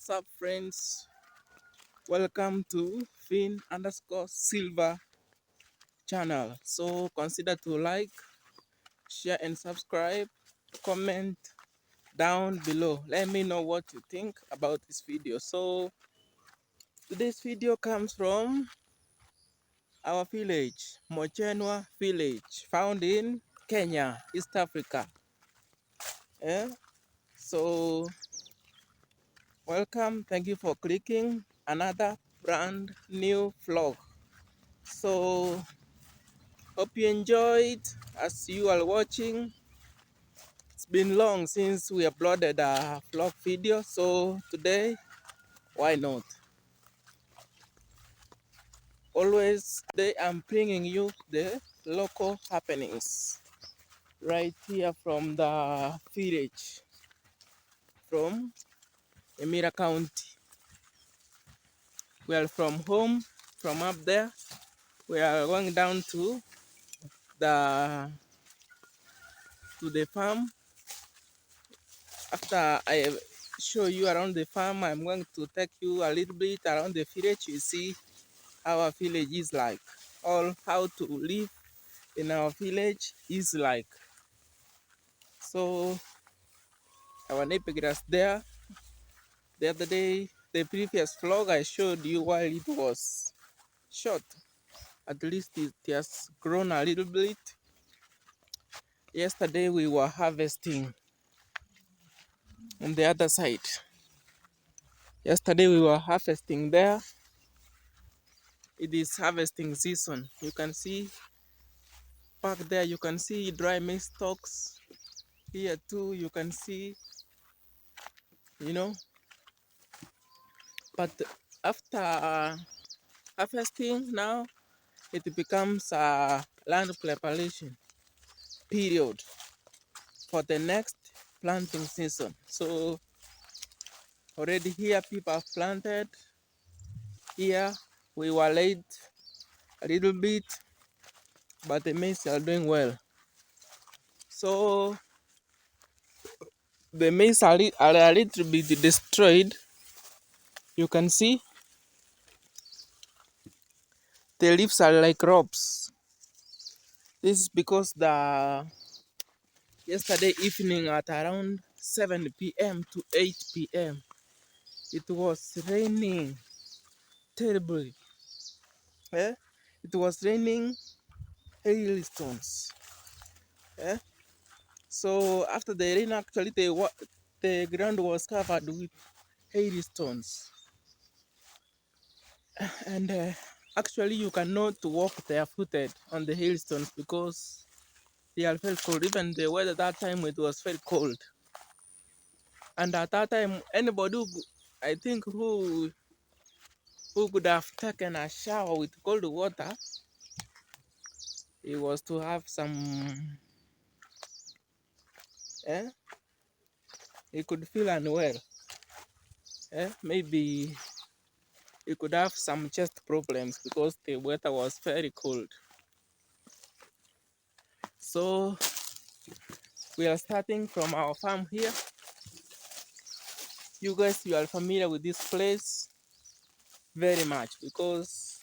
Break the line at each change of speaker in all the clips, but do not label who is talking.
What's up, friends? Welcome to Fin_Silver channel. So consider to like, share, and subscribe. Comment down below. Let me know what you think about this video. So today's video comes from our village, Mochenwa village, found in Kenya, East Africa. Yeah. So welcome. Thank you for clicking another brand new vlog. So hope you enjoyed as you are watching. It's been long since we uploaded a vlog video, so today, why not? Always today I'm bringing you the local happenings right here from the village, from Emira County. We are from home, from up there. We are going down the to the farm. After I show you around the farm, I'm going to take you a little bit around the village. You see how our village is like, all how to live in our village is like. So our neighbor is there. The other day, the previous vlog I showed you while it was short. At least it has grown a little bit. Yesterday we were harvesting on the other side. Yesterday we were harvesting there. It is harvesting season. You can see back there, you can see dry maize stalks. Here too, you can see, you know. But after harvesting now, it becomes a land preparation period for the next planting season. So already here people have planted. Here we were late a little bit, but the maize are doing well. So the maize are a little bit destroyed. You can see the leaves are like ropes. This is because yesterday evening at around 7 p.m. to 8 p.m. it was raining terribly. Eh? It was raining hailstones. Eh? So after the rain, actually the ground was covered with hailstones, and actually you cannot walk barefooted on the hailstones because they are very cold. Even the weather that time it was very cold, and at that time anybody I think who could have taken a shower with cold water, it was to have some, eh? He could feel unwell. Maybe he could have some chest problems because the weather was very cold. So we are starting from our farm here. You guys, you are familiar with this place very much because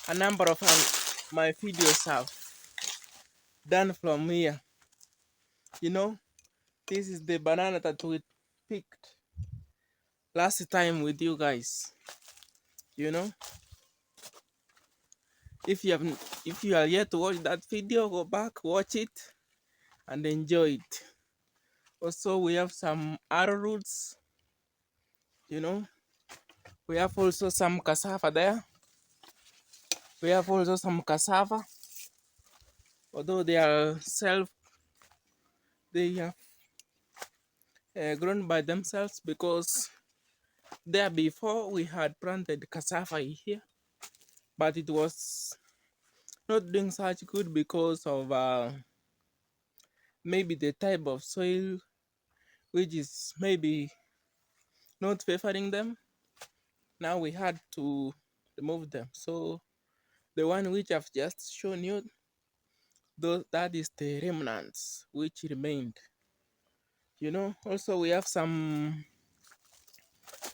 a number of my videos have done from here. You know, this is the banana that we picked last time with you guys. You know, if you are yet to watch that video, go back, watch it, and enjoy it. Also, we have some arrowroots. You know, we have also some cassava there. We have also some cassava, although they are they have grown by themselves because there before we had planted cassava here, but it was not doing such good because of maybe the type of soil which is maybe not favoring them. Now we had to remove them. So the one which I've just shown you, that is the remnants which remained. You know, also we have some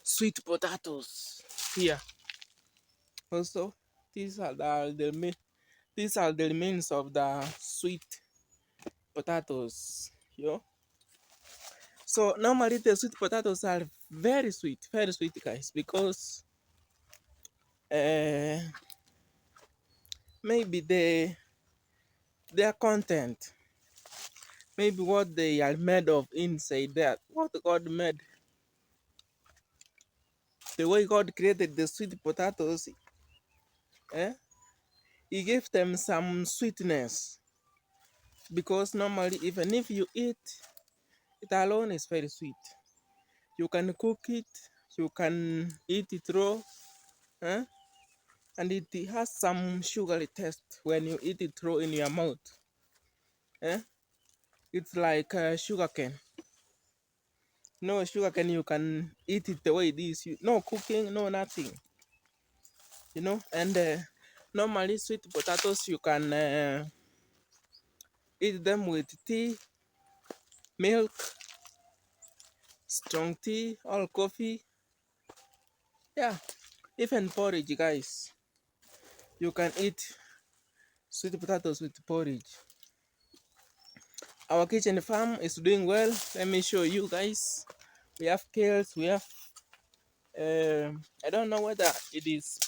sweet potatoes here. Also, these are the remains of the sweet potatoes. You know? So normally the sweet potatoes are very sweet, guys, because uh, maybe their content, maybe what they are made of inside that, what God made, the way God created the sweet potatoes, eh, He gave them some sweetness. Because normally, even if you eat it alone, is very sweet. You can cook it, you can eat it raw, eh? And it has some sugary taste when you eat it raw in your mouth. Eh? It's like sugar cane. No sugar cane, you can eat it the way it is. No cooking, no nothing. You know, and normally sweet potatoes you can eat them with tea, milk, strong tea, or coffee. Yeah, even porridge, guys. You can eat sweet potatoes with porridge. Our kitchen farm is doing well. Let me show you guys. We have kales, we have I don't know whether it is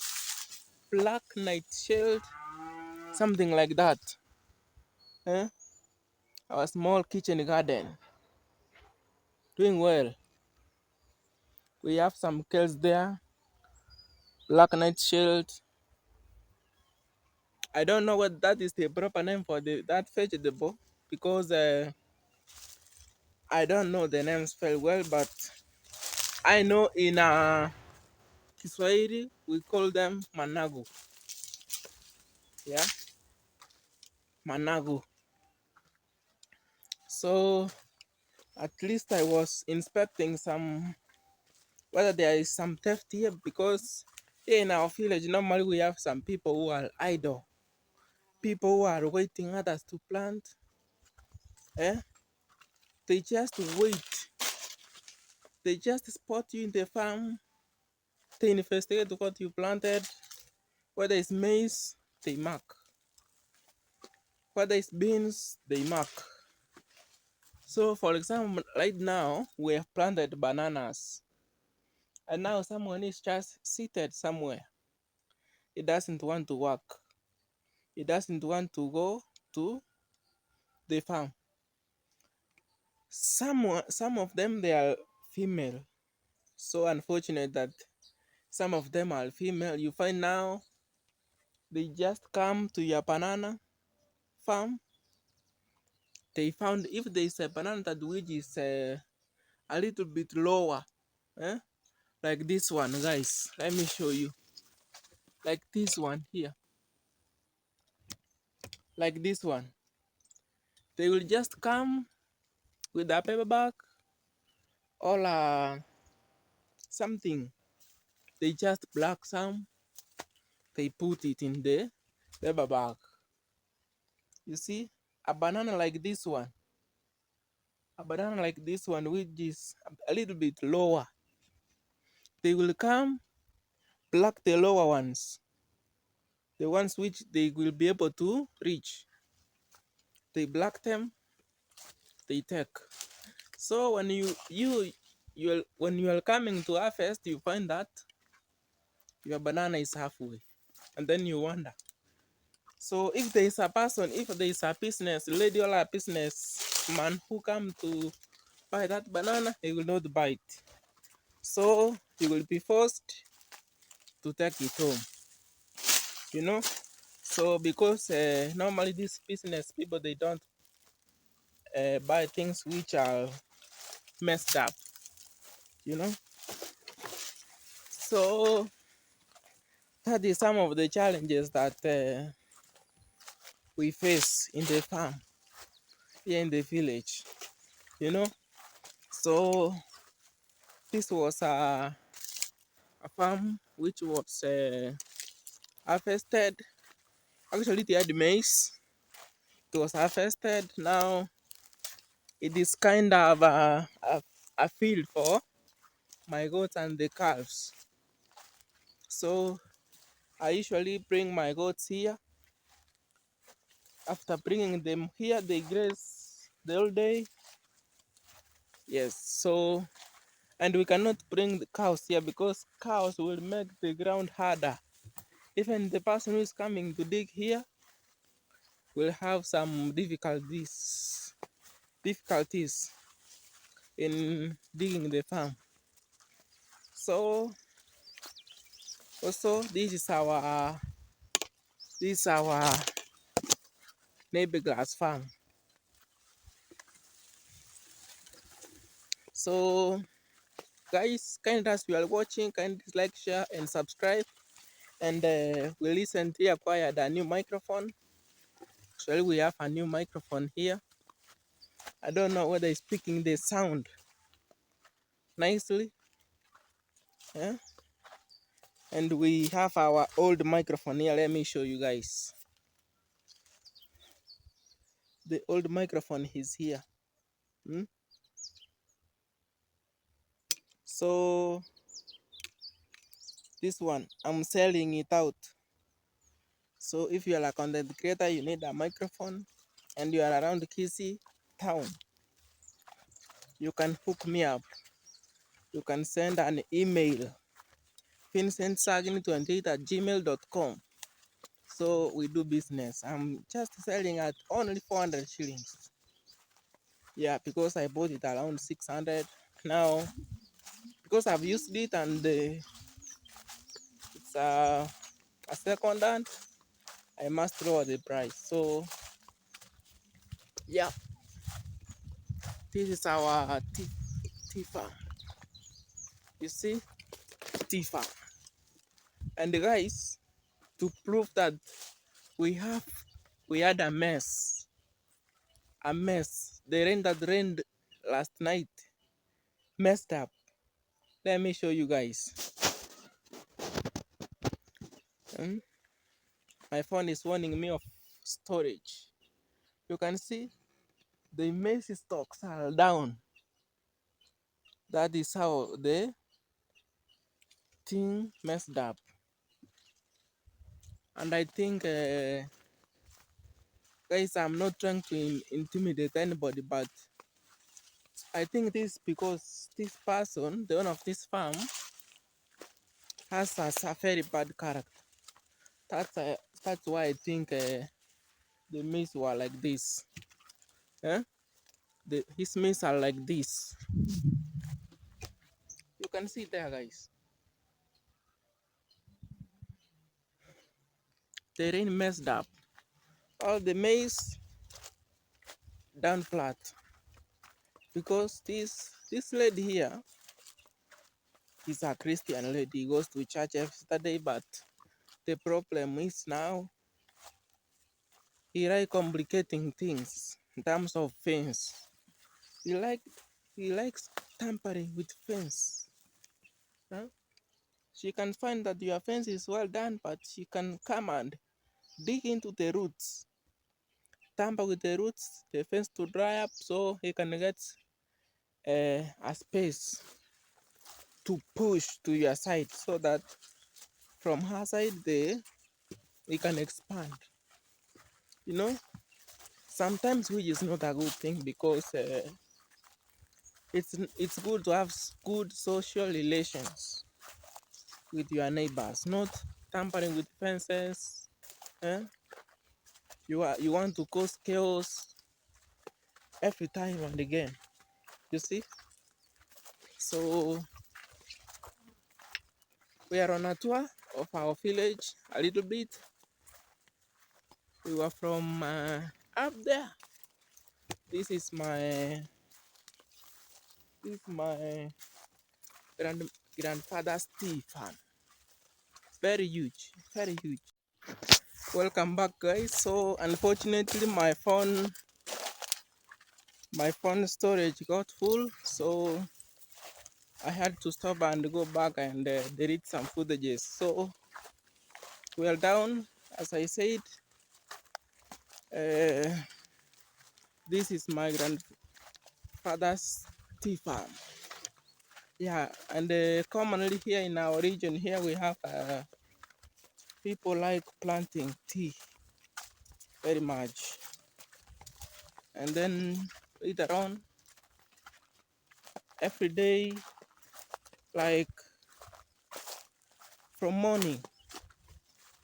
black nightshade, something like that. Eh? Our small kitchen garden doing well. We have some kales there, black nightshade. I don't know what that is the proper name for that vegetable, because I don't know the names very well, but I know in Kiswahili we call them managu. Yeah, managu. So at least I was inspecting some, whether there is some theft here, because here in our village normally we have some people who are idle, people who are waiting others to plant. Eh? They just wait. They just spot you in the farm. They investigate what you planted. Whether it's maize, they mark. Whether it's beans, they mark. So for example, right now we have planted bananas, and now someone is just seated somewhere. He doesn't want to work. He doesn't want to go to the farm. Some of them they are female. So unfortunate that some of them are female. You find now they just come to your banana farm. They found if there is a banana that which is a little bit lower, eh? Like this one, guys. Let me show you. Like this one here. Like this one. They will just come with a paper bag or something. They just black some. They put it in the paper bag. You see, a banana like this one. A banana like this one, which is a little bit lower. They will come, pluck the lower ones, the ones which they will be able to reach. They black them, they take. So when when you are coming to harvest, you find that your banana is halfway, and then you wonder. So if there is a person, if there is a business lady or a business man who come to buy that banana, he will not buy it. So he will be forced to take it home. You know. So because normally these business people they don't buy things which are messed up. You know. So that is some of the challenges that we face in the farm here in the village, you know. So this was a farm which was harvested. Actually, they had maize. It was harvested. Now it is kind of a field for my goats and the calves. So I usually bring my goats here. After bringing them here, they graze the whole day. Yes, so, and we cannot bring the cows here because cows will make the ground harder. Even the person who is coming to dig here will have some difficulties in digging the farm. So also this is our neighbor glass farm. So guys, kind as you are watching, kind like, share and subscribe, and we recently acquired a new microphone. Actually, we have a new microphone here. I don't know whether it's picking the sound nicely. Yeah. And we have our old microphone here. Let me show you guys. The old microphone is here. So this one, I'm selling it out. So if you are a content creator, you need a microphone, and you are around Kisii town, you can hook me up. You can send an email, vincentsagin28@gmail.com. So we do business. I'm just selling at only 400 shillings. Yeah, because I bought it around 600. Now, because I've used it and it's a second hand, I must lower the price. So yeah, this is our tea farm. You see, tea farm. And guys, to prove that we had a mess. The rain that rained last night messed up. Let me show you guys. My phone is warning me of storage. You can see the maize stalks are down. That is how the thing messed up. And I think, guys, I'm not trying to intimidate anybody, but I think this because this person, the owner of this farm, has a very bad character. That's why I think the maize were like this. Eh? His maize are like this. You can see there, guys. The rain messed up all the maize down flat because this lady here is a Christian lady. Goes to church every Saturday, but the problem is now he like complicating things in terms of fence. He likes tampering with fence. Huh? She can find that your fence is well done, but she can come and dig into the roots, tamper with the roots, the fence to dry up so he can get a space to push to your side so that from her side there we can expand. You know, sometimes which is not a good thing because it's good to have good social relations with your neighbors, not tampering with fences. Eh? You want to cause chaos every time and again. You see, so we are on a tour of our village a little bit. We were from up there. This is my grandfather's tea farm. Very huge, very huge. Welcome back, guys. So unfortunately my phone storage got full, so I had to stop and go back and delete some footages. So we are down, as I said. This is my grandfather's tea farm. Yeah, and commonly here in our region here we have people like planting tea very much, and then later on every day, like from morning,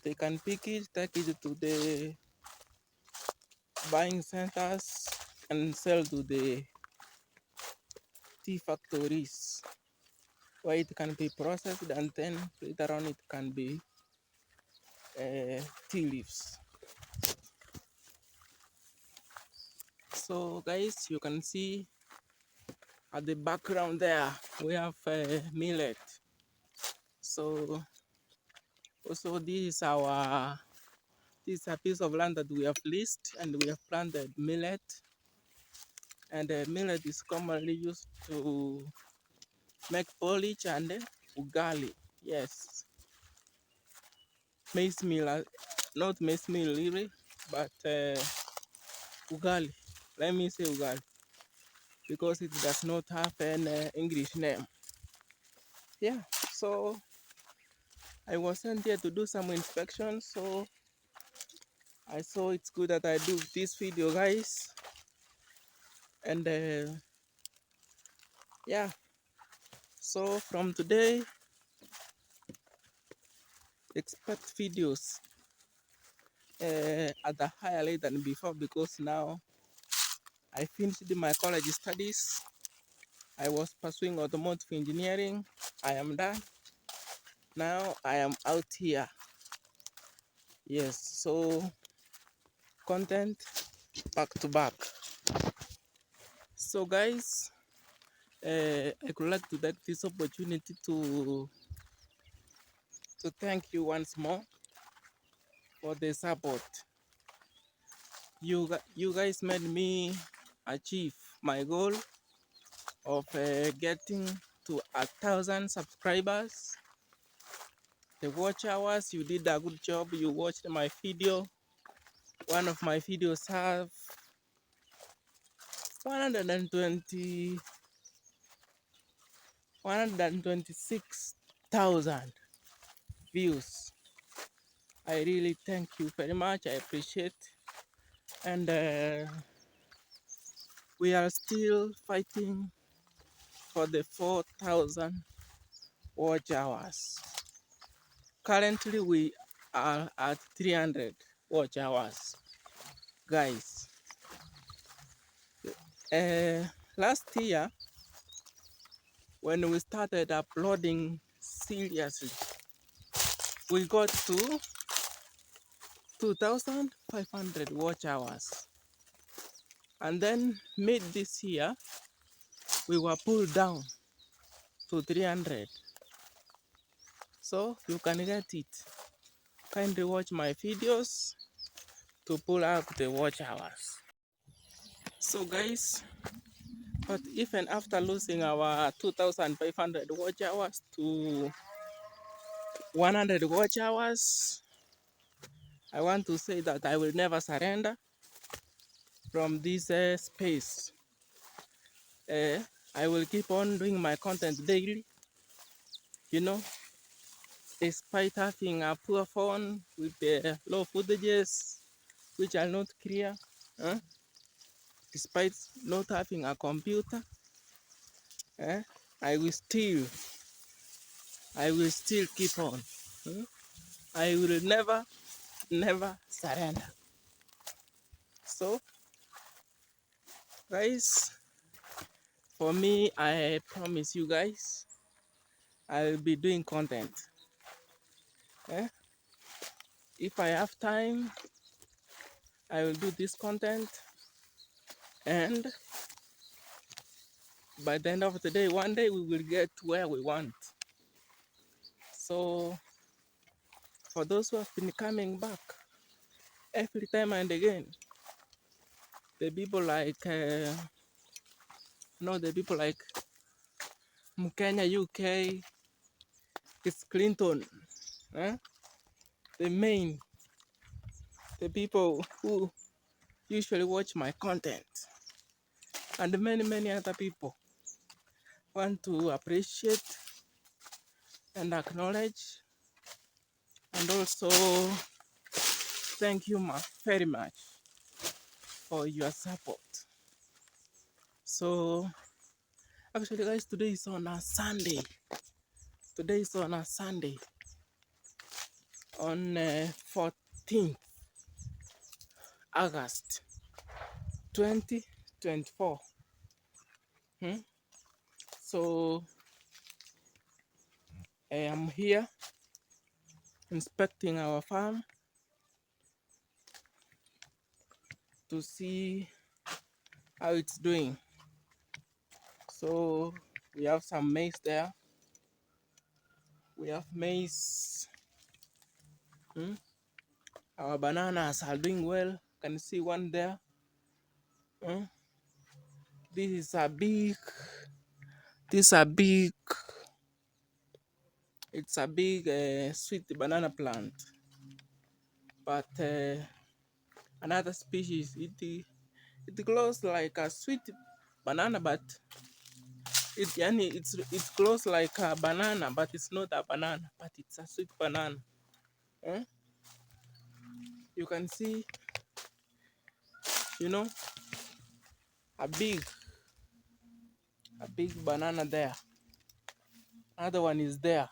they can pick it, take it to the buying centers and sell to the tea factories where it can be processed, and then later on it can be tea leaves. So guys, you can see at the background there we have millet. So also this is a piece of land that we have leased, and we have planted millet, and millet is commonly used to make porridge and ugali. Yes, maize meal, not maize meal really, but ugali. Let me say ugali because it does not have an English name. Yeah, so I was sent here to do some inspection, so I saw it's good that I do this video, guys. And yeah, so from today, expect videos at a higher rate than before, because now I finished my college studies. I was pursuing automotive engineering. I am done. Now I am out here. Yes, so content back to back. So guys, I could like to take this opportunity to thank you once more for the support. You guys made me achieve my goal of getting to 1,000 subscribers. The watch hours, you did a good job. You watched my video. One of my videos have 126,000 views. I really thank you very much. I appreciate. And we are still fighting for the 4,000 watch hours. Currently, we are at 300 watch hours, guys. Last year, when we started uploading seriously, we got to 2,500 watch hours. And then mid this year, we were pulled down to 300. So you can get it. Kindly watch my videos to pull up the watch hours. So guys, but even after losing our 2,500 watch hours to 100 watch hours, I want to say that I will never surrender from this space. I will keep on doing my content daily, you know, despite having a poor phone with low footages, which are not clear, despite not having a computer, I will still keep on. I will never surrender. So, guys, for me, I promise you guys, I'll be doing content. If I have time, I will do this content, and by the end of the day, one day we will get where we want. So, for those who have been coming back every time and again, the people like, the people like Mkenya, UK, it's Clinton, the people who usually watch my content, and many other people. want to appreciate and acknowledge, and also thank you very much for your support. So actually guys, today is on a Sunday. Today is on a Sunday, on 14th August 2024. So I am here inspecting our farm to see how it's doing. So we have some maize there. We have maize. Our bananas are doing well. Can you see one there? This is a big. This is a big. It's a big sweet banana plant. But another species, it grows like a sweet banana, but it grows like a banana, but it's not a banana, but it's a sweet banana. You can see, you know, a big banana there. Another one is there.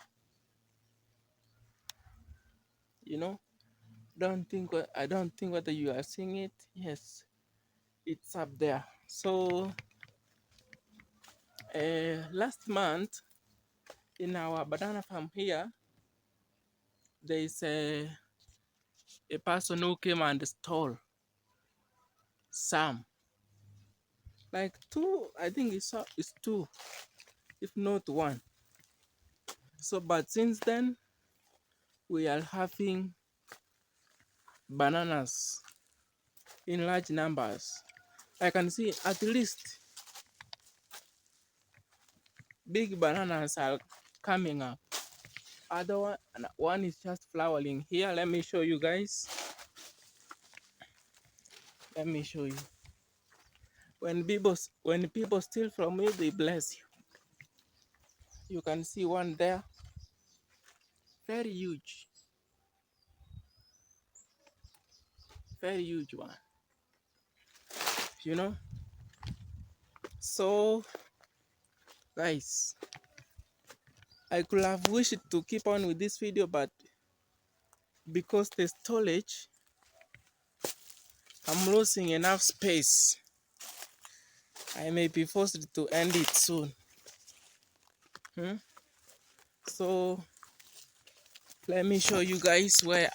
You know, I don't think whether you are seeing it. Yes, it's up there. So last month in our banana farm here, there is a person who came and stole some, like two. I think it's two, if not one. So, but since then we are having bananas in large numbers. I can see at least big bananas are coming up. Other one is just flowering here. Let me show you guys. Let me show you. When people steal from you, they bless you. You can see one there, very huge one. You know. So, guys, I could have wished to keep on with this video, but because the storage, I'm losing enough space. I may be forced to end it soon. So let me show you guys where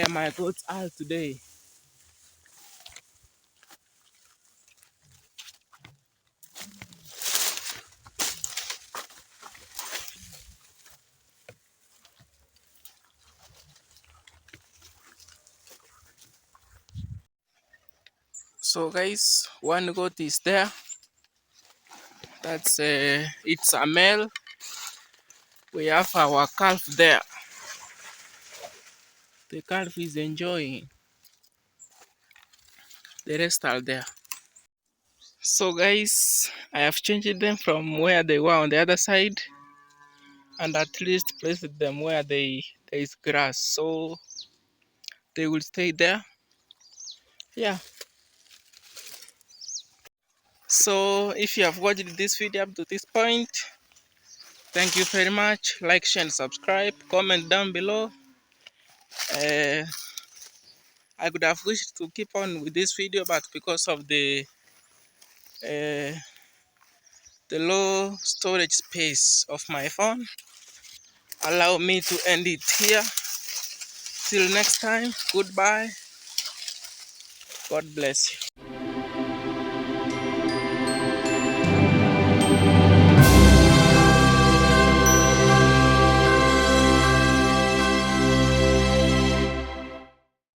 my goats are today. So guys, one goat is there. That's it's a male. We have our calf there. The calf is enjoying. The rest are there. So guys, I have changed them from where they were on the other side, and at least placed them where there is grass, so they will stay there. Yeah. So if you have watched this video up to this point, thank you very much. Like, share, and subscribe. Comment down below. I could have wished to keep on with this video, but because of the low storage space of my phone, allow me to end it here. Till next time, goodbye. God bless you.